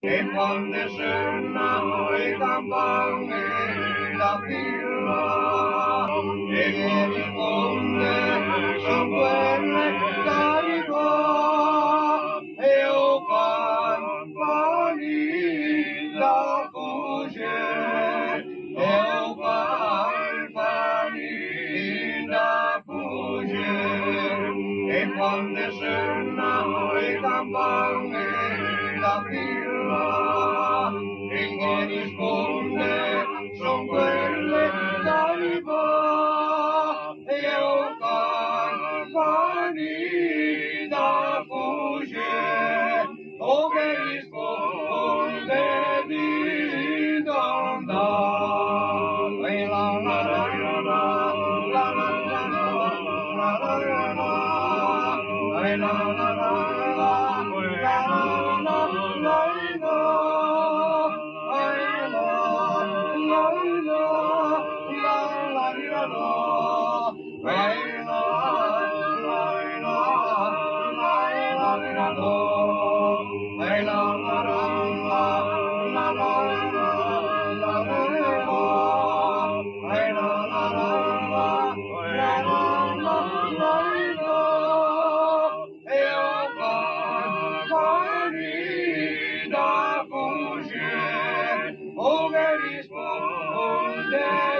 E quando scena e campane la fila e che risponde sono quelle carico e o campani la voce e o campani la voce e quando scena e campane la fila e che risponde son quelle d'anima e o campani da voce o che risponde di donna e la la la la la la la la la la e la la Oh, che risponde